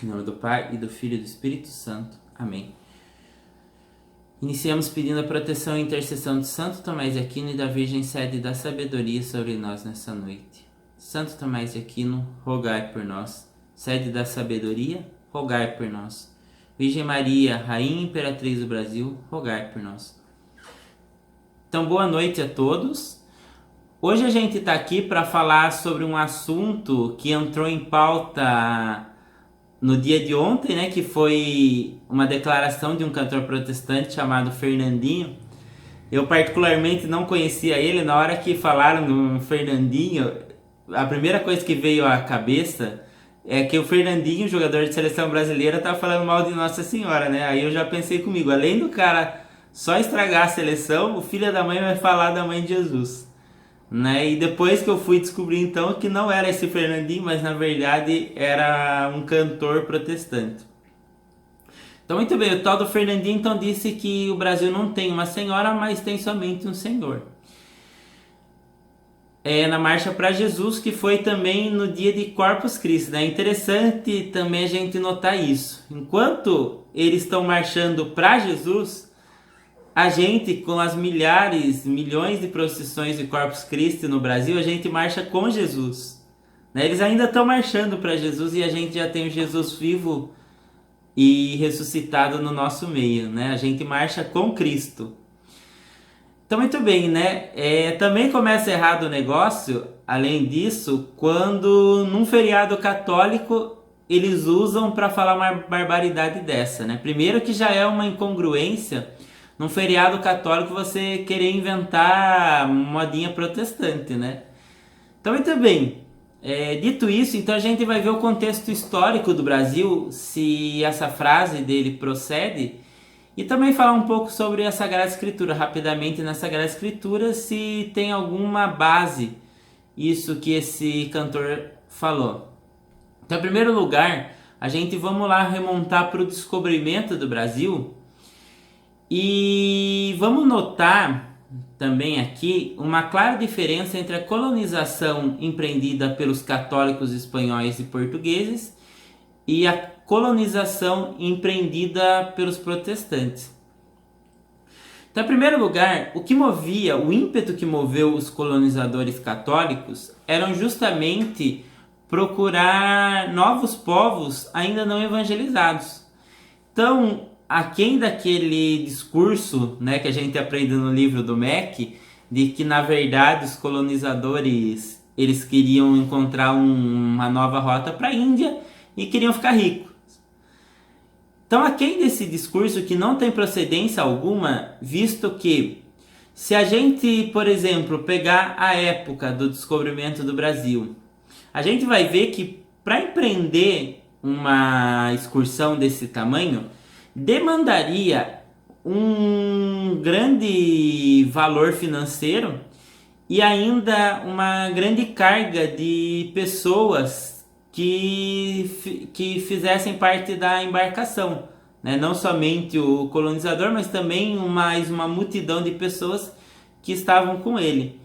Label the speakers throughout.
Speaker 1: Em nome do Pai, e do Filho e do Espírito Santo. Amém. Iniciamos pedindo a proteção e intercessão de Santo Tomás de Aquino e da Virgem Sede da Sabedoria sobre nós nessa noite. Santo Tomás de Aquino, rogai por nós. Sede da Sabedoria, rogai por nós. Virgem Maria, Rainha e Imperatriz do Brasil, rogai por nós. Então, boa noite a todos. Hoje a gente está aqui para falar sobre um assunto que entrou em pauta no dia de ontem, né, que foi uma declaração de um cantor protestante chamado Fernandinho. Eu particularmente não conhecia ele. Na hora que falaram no Fernandinho, a primeira coisa que veio à cabeça é que o Fernandinho, jogador de seleção brasileira, tá falando mal de Nossa Senhora, né? Aí eu já pensei comigo, além do cara só estragar a seleção, o filho da mãe vai falar da mãe de Jesus, né? E depois que eu fui descobrir então que não era esse Fernandinho, mas na verdade era um cantor protestante. Então, muito bem, o tal do Fernandinho então disse que o Brasil não tem uma senhora, mas tem somente um senhor. Na Marcha para Jesus, que foi também no dia de Corpus Christi, né? É interessante também a gente notar isso. Enquanto eles estão marchando para Jesus, a gente, com as milhares, milhões de procissões de Corpus Christi no Brasil, a gente marcha com Jesus, né? Eles ainda estão marchando para Jesus e a gente já tem o Jesus vivo e ressuscitado no nosso meio, né? A gente marcha com Cristo. Então, muito bem, né? Também começa errado o negócio, além disso, quando num feriado católico eles usam para falar uma barbaridade dessa, né? Primeiro que já é uma incongruência num feriado católico você querer inventar modinha protestante, né? Então, muito bem. Dito isso, então a gente vai ver o contexto histórico do Brasil, se essa frase dele procede, e também falar um pouco sobre a Sagrada Escritura, rapidamente na Sagrada Escritura, se tem alguma base isso que esse cantor falou. Então, em primeiro lugar, vamos lá remontar para o descobrimento do Brasil e vamos notar também aqui uma clara diferença entre a colonização empreendida pelos católicos espanhóis e portugueses e a colonização empreendida pelos protestantes. Então, em primeiro lugar, o ímpeto que moveu os colonizadores católicos eram justamente procurar novos povos ainda não evangelizados. Então, aquém daquele discurso, né, que a gente aprende no livro do Mack, de que na verdade os colonizadores eles queriam encontrar uma nova rota para a Índia e queriam ficar ricos. Então, aquém desse discurso que não tem procedência alguma, visto que se a gente, por exemplo, pegar a época do descobrimento do Brasil, a gente vai ver que para empreender uma excursão desse tamanho, demandaria um grande valor financeiro e ainda uma grande carga de pessoas que fizessem parte da embarcação, né? Não somente o colonizador, mas também mais uma multidão de pessoas que estavam com ele.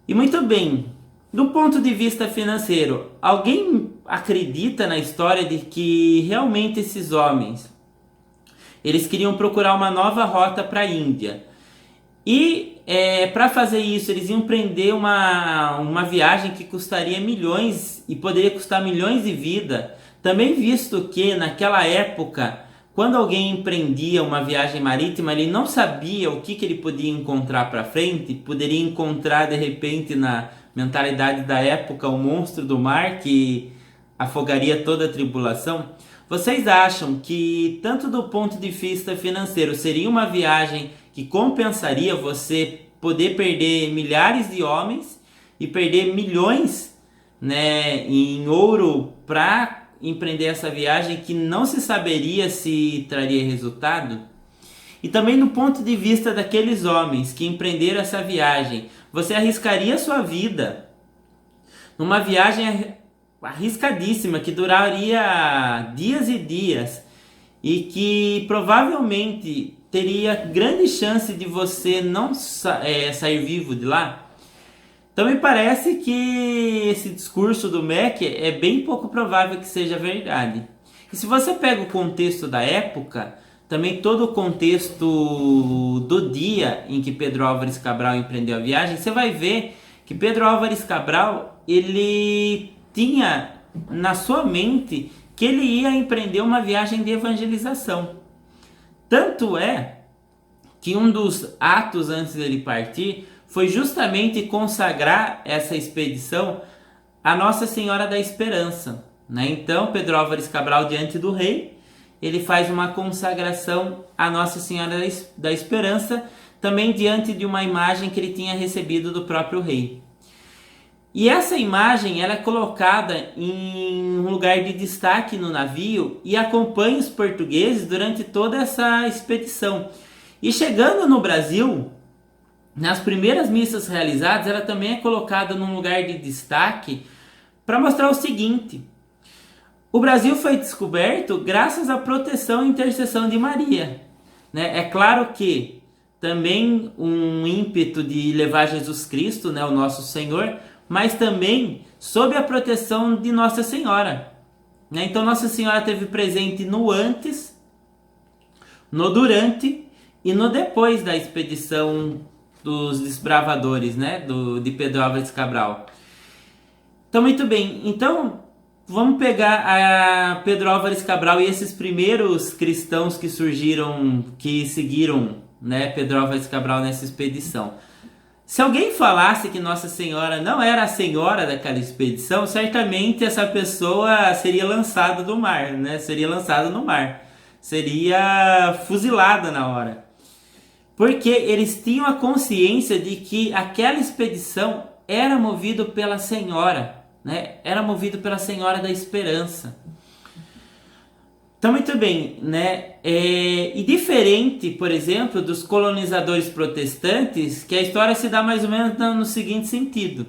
Speaker 1: E muito bem, do ponto de vista financeiro, alguém acredita na história de que realmente esses homens eles queriam procurar uma nova rota para a Índia? E para fazer isso, eles iam empreender uma viagem que custaria milhões e poderia custar milhões de vidas. Também visto que naquela época, quando alguém empreendia uma viagem marítima, ele não sabia o que ele podia encontrar para frente. Poderia encontrar de repente, na mentalidade da época, o monstro do mar que afogaria toda a tribulação. Vocês acham que, tanto do ponto de vista financeiro, seria uma viagem que compensaria você poder perder milhares de homens e perder milhões, né, em ouro para empreender essa viagem que não se saberia se traria resultado? E também do ponto de vista daqueles homens que empreenderam essa viagem, você arriscaria sua vida numa viagem arriscadíssima que duraria dias e dias e que provavelmente teria grande chance de você não sair vivo de lá? Então me parece que esse discurso do Mack é bem pouco provável que seja verdade. E se você pega o contexto da época, também todo o contexto do dia em que Pedro Álvares Cabral empreendeu a viagem, você vai ver que Pedro Álvares Cabral, ele tinha na sua mente que ele ia empreender uma viagem de evangelização. Tanto é que um dos atos antes dele partir foi justamente consagrar essa expedição a Nossa Senhora da Esperança, né? Então, Pedro Álvares Cabral, diante do rei, ele faz uma consagração a Nossa Senhora da Esperança, também diante de uma imagem que ele tinha recebido do próprio rei. E essa imagem ela é colocada em um lugar de destaque no navio e acompanha os portugueses durante toda essa expedição. E chegando no Brasil, nas primeiras missas realizadas, ela também é colocada num lugar de destaque para mostrar o seguinte: o Brasil foi descoberto graças à proteção e intercessão de Maria, né? É claro que também um ímpeto de levar Jesus Cristo, né, o nosso Senhor, mas também sob a proteção de Nossa Senhora, né? Então Nossa Senhora esteve presente no antes, no durante e no depois da expedição dos desbravadores, né, de Pedro Álvares Cabral. Então, muito bem. Então, vamos pegar a Pedro Álvares Cabral e esses primeiros cristãos que surgiram, que seguiram, né, Pedro Álvares Cabral nessa expedição. Se alguém falasse que Nossa Senhora não era a senhora daquela expedição, certamente essa pessoa seria lançada do mar, né? Seria lançada no mar. Seria fuzilada na hora. Porque eles tinham a consciência de que aquela expedição era movida pela Senhora, né? Era movida pela Senhora da Esperança. Então, muito bem, né? E diferente, por exemplo, dos colonizadores protestantes, que a história se dá mais ou menos no seguinte sentido.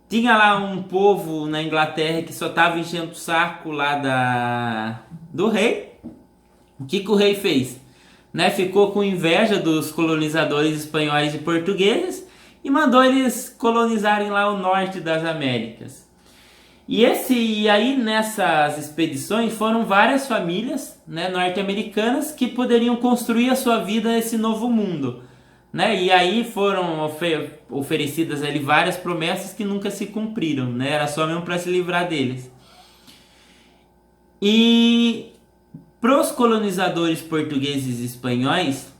Speaker 1: Tinha lá um povo na Inglaterra que só estava enchendo o saco lá do rei. O que o rei fez? Né? Ficou com inveja dos colonizadores espanhóis e portugueses e mandou eles colonizarem lá o norte das Américas. E aí nessas expedições foram várias famílias, né, norte-americanas que poderiam construir a sua vida nesse novo mundo, né? E aí foram oferecidas ali várias promessas que nunca se cumpriram, né? Era só mesmo para se livrar deles. E para os colonizadores portugueses e espanhóis,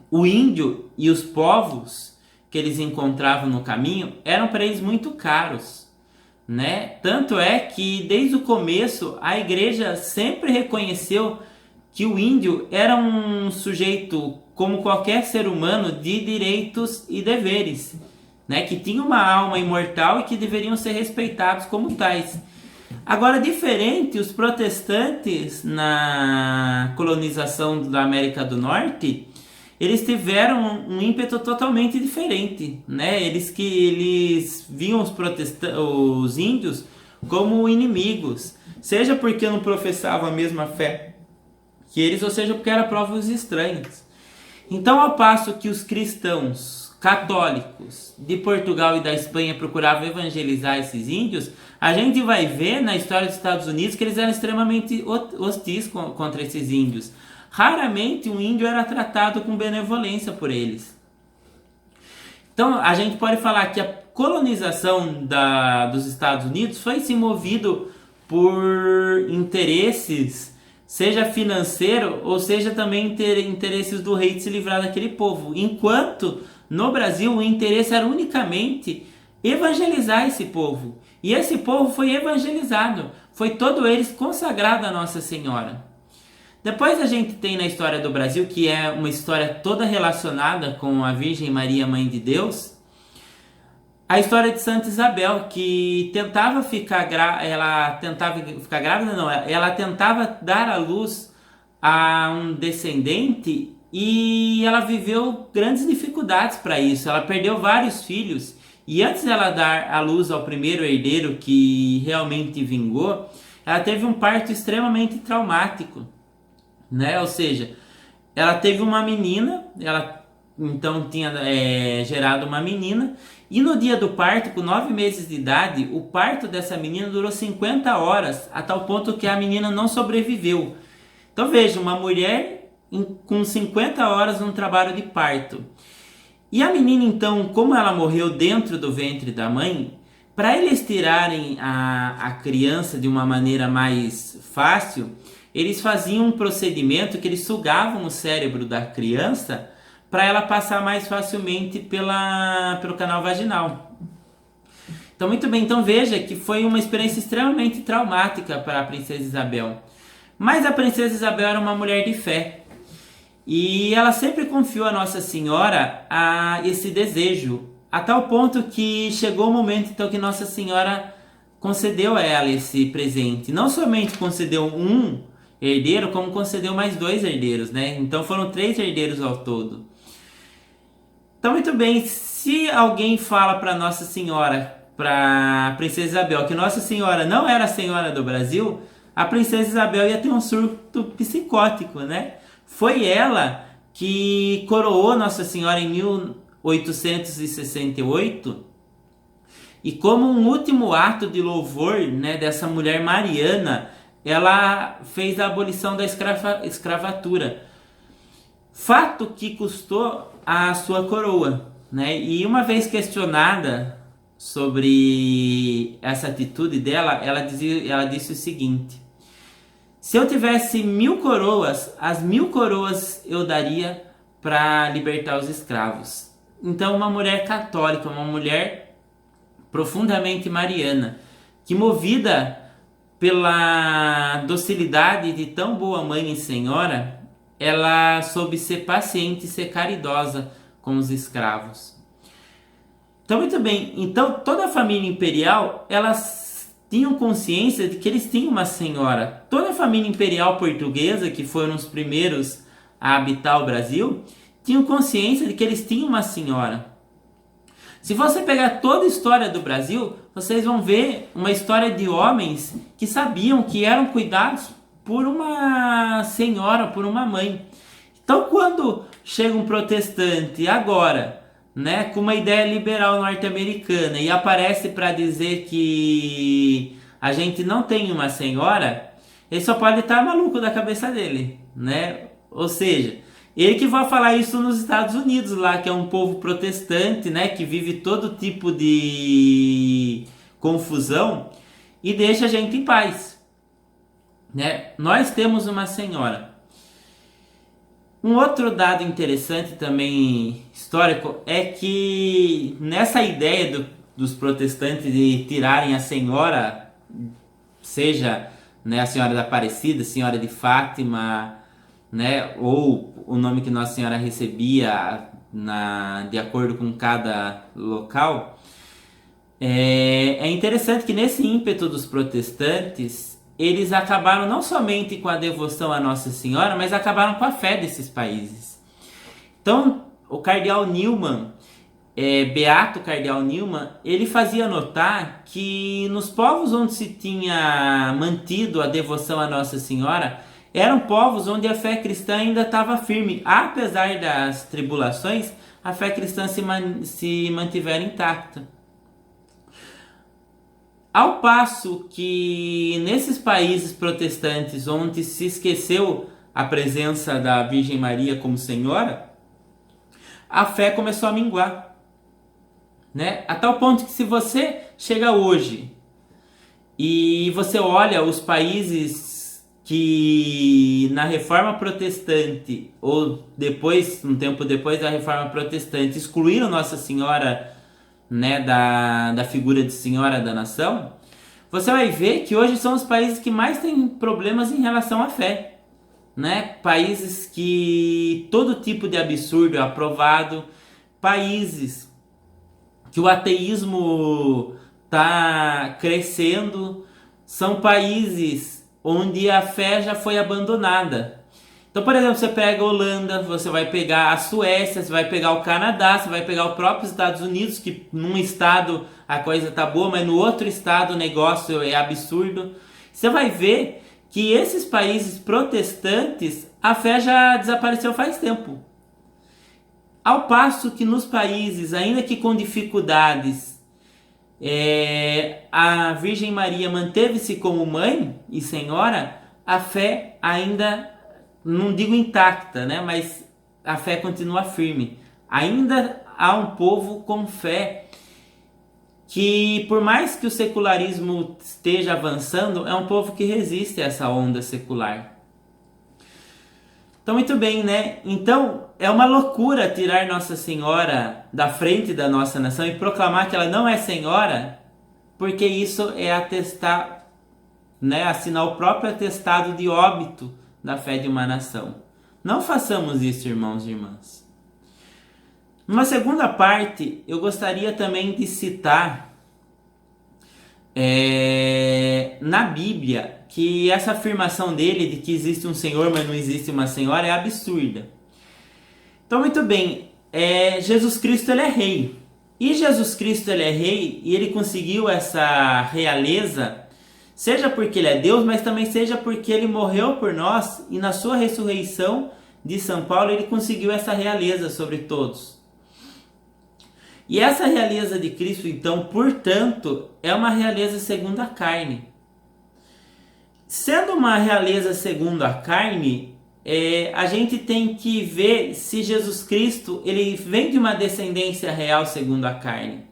Speaker 1: o índio e os povos que eles encontravam no caminho eram para eles muito caros, né? Tanto é que desde o começo a igreja sempre reconheceu que o índio era um sujeito como qualquer ser humano de direitos e deveres, né? Que tinha uma alma imortal e que deveriam ser respeitados como tais. Agora, diferente, os protestantes na colonização da América do Norte, eles tiveram um ímpeto totalmente diferente, né? Eles viam os índios como inimigos, seja porque não professavam a mesma fé que eles, ou seja porque eram povos estranhos. Então, ao passo que os cristãos católicos de Portugal e da Espanha procuravam evangelizar esses índios, a gente vai ver na história dos Estados Unidos que eles eram extremamente hostis contra esses índios. Raramente um índio era tratado com benevolência por eles. Então a gente pode falar que a colonização dos Estados Unidos foi se movido por interesses, seja financeiro ou seja também interesses do rei de se livrar daquele povo. Enquanto no Brasil o interesse era unicamente evangelizar esse povo. E esse povo foi evangelizado, foi todo eles consagrado a Nossa Senhora. Depois a gente tem na história do Brasil, que é uma história toda relacionada com a Virgem Maria, Mãe de Deus, a história de Santa Isabel, que tentava ficar grávida, ela tentava dar à luz a um descendente e ela viveu grandes dificuldades para isso. Ela perdeu vários filhos e antes dela dar à luz ao primeiro herdeiro que realmente vingou, ela teve um parto extremamente traumático, né? Ou seja, ela teve uma menina, ela então tinha gerado uma menina. E no dia do parto, com 9 meses de idade, o parto dessa menina durou 50 horas, a tal ponto que a menina não sobreviveu. Então veja, uma mulher com 50 horas num trabalho de parto. E a menina então, como ela morreu dentro do ventre da mãe, para eles tirarem a criança de uma maneira mais fácil, eles faziam um procedimento que eles sugavam o cérebro da criança para ela passar mais facilmente pelo canal vaginal. Então, muito bem, então veja que foi uma experiência extremamente traumática para a princesa Isabel. Mas a princesa Isabel era uma mulher de fé. E ela sempre confiou a Nossa Senhora a esse desejo, a tal ponto que chegou o momento então que Nossa Senhora concedeu a ela esse presente. Não somente concedeu um herdeiro, como concedeu mais 2 herdeiros, né? Então foram 3 herdeiros ao todo. Então, muito bem, se alguém fala para Nossa Senhora, para a princesa Isabel, que Nossa Senhora não era a Senhora do Brasil, a princesa Isabel ia ter um surto psicótico, né? Foi ela que coroou Nossa Senhora em 1868 e como um último ato de louvor, né, dessa mulher mariana, ela fez a abolição da escravatura. Fato que custou a sua coroa, né? E uma vez questionada sobre essa atitude dela, ela disse o seguinte: se eu tivesse 1000 coroas, as 1000 coroas eu daria para libertar os escravos. Então, uma mulher católica, uma mulher profundamente mariana, que movida pela docilidade de tão boa mãe e senhora, ela soube ser paciente e ser caridosa com os escravos. Então, muito bem, então toda a família imperial, elas tinham consciência de que eles tinham uma senhora. Toda a família imperial portuguesa, que foram os primeiros a habitar o Brasil, tinham consciência de que eles tinham uma senhora. Se você pegar toda a história do Brasil, vocês vão ver uma história de homens que sabiam que eram cuidados por uma senhora, por uma mãe. Então, quando chega um protestante agora, né, com uma ideia liberal norte-americana e aparece para dizer que a gente não tem uma senhora, ele só pode estar maluco da cabeça dele, né? Ou seja, ele que vai falar isso nos Estados Unidos, lá que é um povo protestante, né, que vive todo tipo de confusão e deixa a gente em paz, né? Nós temos uma senhora. Um outro dado interessante também histórico é que nessa ideia dos protestantes de tirarem a senhora, seja, né, a Senhora da Aparecida, Senhora de Fátima, né, ou o nome que Nossa Senhora recebia de acordo com cada local, é interessante que nesse ímpeto dos protestantes, eles acabaram não somente com a devoção à Nossa Senhora, mas acabaram com a fé desses países. Então, o cardeal Newman, Beato Cardeal Newman, ele fazia notar que nos povos onde se tinha mantido a devoção à Nossa Senhora, eram povos onde a fé cristã ainda estava firme. Apesar das tribulações, a fé cristã se mantivera intacta. Ao passo que nesses países protestantes onde se esqueceu a presença da Virgem Maria como Senhora, a fé começou a minguar, né? A tal ponto que se você chega hoje e você olha os países que na Reforma Protestante, ou depois, um tempo depois da Reforma Protestante, excluíram Nossa Senhora, né, da figura de Senhora da Nação, você vai ver que hoje são os países que mais têm problemas em relação à fé, né? Países que todo tipo de absurdo é aprovado, países que o ateísmo está crescendo, são países onde a fé já foi abandonada. Então, por exemplo, você pega a Holanda, você vai pegar a Suécia, você vai pegar o Canadá, você vai pegar o próprio Estados Unidos, que num estado a coisa tá boa, mas no outro estado o negócio é absurdo. Você vai ver que esses países protestantes, a fé já desapareceu faz tempo. Ao passo que nos países, ainda que com dificuldades, a Virgem Maria manteve-se como mãe e senhora, a fé ainda, não digo intacta, né? Mas a fé continua firme. Ainda há um povo com fé que, por mais que o secularismo esteja avançando, é um povo que resiste a essa onda secular. Então, muito bem, né? Então, é uma loucura tirar Nossa Senhora da frente da nossa nação e proclamar que ela não é senhora, porque isso é atestar, né? Assinar o próprio atestado de óbito da fé de uma nação. Não façamos isso, irmãos e irmãs. Numa segunda parte, eu gostaria também de citar na Bíblia que essa afirmação dele de que existe um Senhor, mas não existe uma Senhora, é absurda. Então, muito bem, Jesus Cristo ele é rei. E Jesus Cristo ele é rei e ele conseguiu essa realeza, seja porque ele é Deus, mas também seja porque ele morreu por nós e na sua ressurreição de São Paulo ele conseguiu essa realeza sobre todos. E essa realeza de Cristo, então, portanto, é uma realeza segundo a carne. Sendo uma realeza segundo a carne, a gente tem que ver se Jesus Cristo ele vem de uma descendência real segundo a carne.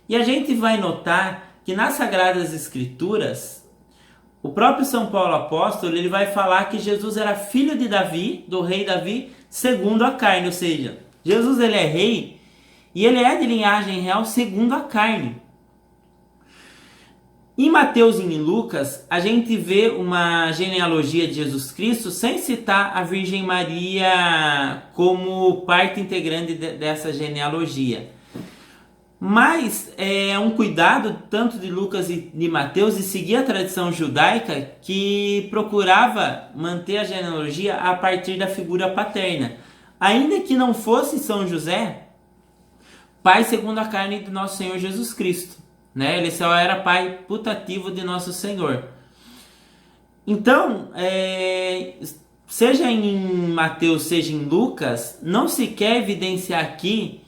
Speaker 1: E a gente vai notar que nas Sagradas Escrituras, o próprio São Paulo Apóstolo ele vai falar que Jesus era filho de Davi, do rei Davi, segundo a carne. Ou seja, Jesus ele é rei e ele é de linhagem real segundo a carne. Em Mateus e em Lucas, a gente vê uma genealogia de Jesus Cristo sem citar a Virgem Maria como parte integrante dessa genealogia. Mas é um cuidado tanto de Lucas e de Mateus de seguir a tradição judaica que procurava manter a genealogia a partir da figura paterna. Ainda que não fosse São José, pai segundo a carne de nosso Senhor Jesus Cristo, né? Ele só era pai putativo de nosso Senhor. Então, seja em Mateus, seja em Lucas, não se quer evidenciar aqui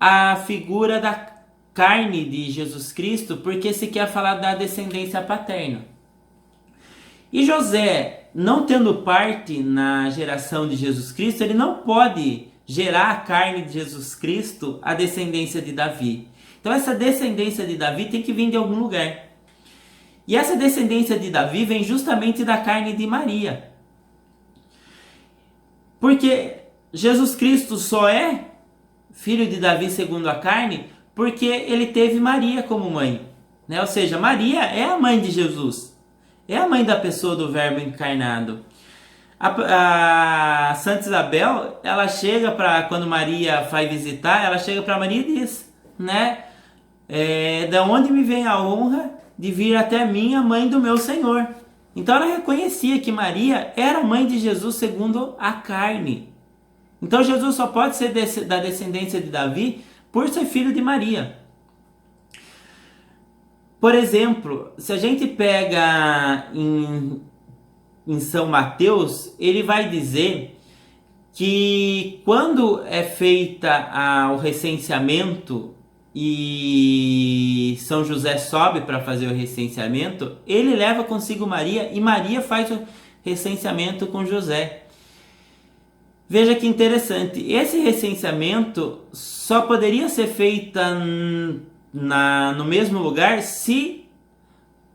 Speaker 1: a figura da carne de Jesus Cristo, porque se quer falar da descendência paterna. E José, não tendo parte na geração de Jesus Cristo, ele não pode gerar a carne de Jesus Cristo, a descendência de Davi. Então essa descendência de Davi tem que vir de algum lugar. E essa descendência de Davi vem justamente da carne de Maria. Porque Jesus Cristo só é filho de Davi segundo a carne porque ele teve Maria como mãe, né? Ou seja, Maria é a mãe de Jesus. É a mãe da pessoa do Verbo encarnado. A Santa Isabel, ela chega para, quando Maria vai visitar, ela chega para Maria e diz, né? Da onde me vem a honra de vir até mim a mãe do meu Senhor. Então ela reconhecia que Maria era mãe de Jesus segundo a carne. Então Jesus só pode ser da descendência de Davi por ser filho de Maria. Por exemplo, se a gente pega em São Mateus, ele vai dizer que quando é feita o recenseamento e São José sobe para fazer o recenseamento, ele leva consigo Maria e Maria faz o recenseamento com José. Veja que interessante, esse recenseamento só poderia ser feito no mesmo lugar se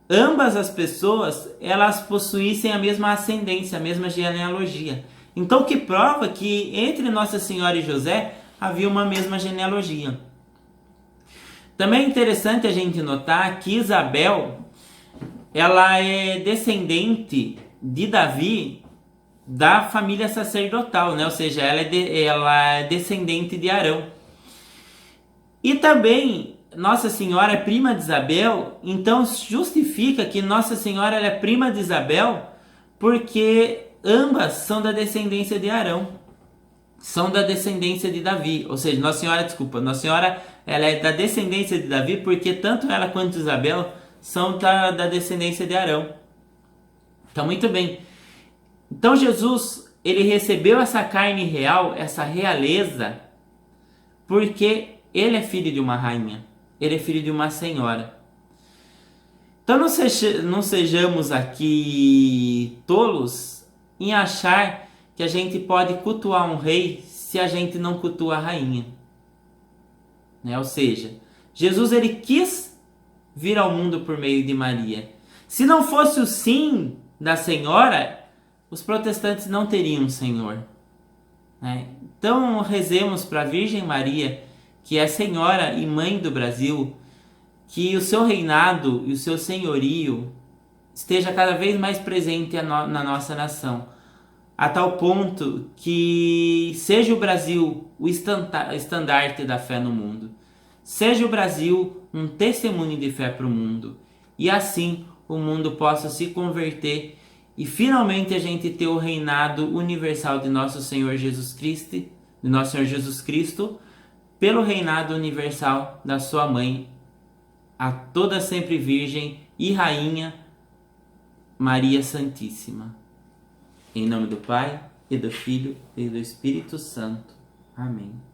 Speaker 1: ambas as pessoas elas possuíssem a mesma ascendência, a mesma genealogia. Então, que prova que entre Nossa Senhora e José havia uma mesma genealogia. Também é interessante a gente notar que Isabel ela é descendente de Davi da família sacerdotal, né? Ou seja, ela é descendente de Arão. E também Nossa Senhora é prima de Isabel, então justifica que Nossa Senhora ela é prima de Isabel porque ambas são da descendência de Arão. São da descendência de Davi, ou seja, Nossa Senhora ela é da descendência de Davi porque tanto ela quanto Isabel são da descendência de Arão. Então, muito bem. Então, Jesus, ele recebeu essa carne real, essa realeza, porque ele é filho de uma rainha, ele é filho de uma senhora. Então não sejamos aqui tolos em achar que a gente pode cultuar um rei se a gente não cultua a rainha. Né? Ou seja, Jesus ele quis vir ao mundo por meio de Maria. Se não fosse o sim da Senhora, os protestantes não teriam um Senhor. Né? Então rezemos para a Virgem Maria, que é Senhora e Mãe do Brasil, que o seu reinado e o seu senhorio esteja cada vez mais presente na nossa nação, a tal ponto que seja o Brasil o estandarte da fé no mundo, seja o Brasil um testemunho de fé para o mundo, e assim o mundo possa se converter e finalmente a gente ter o reinado universal de nosso Senhor Jesus Cristo, pelo reinado universal da sua mãe, a toda sempre Virgem e Rainha Maria Santíssima. Em nome do Pai, e do Filho, e do Espírito Santo. Amém.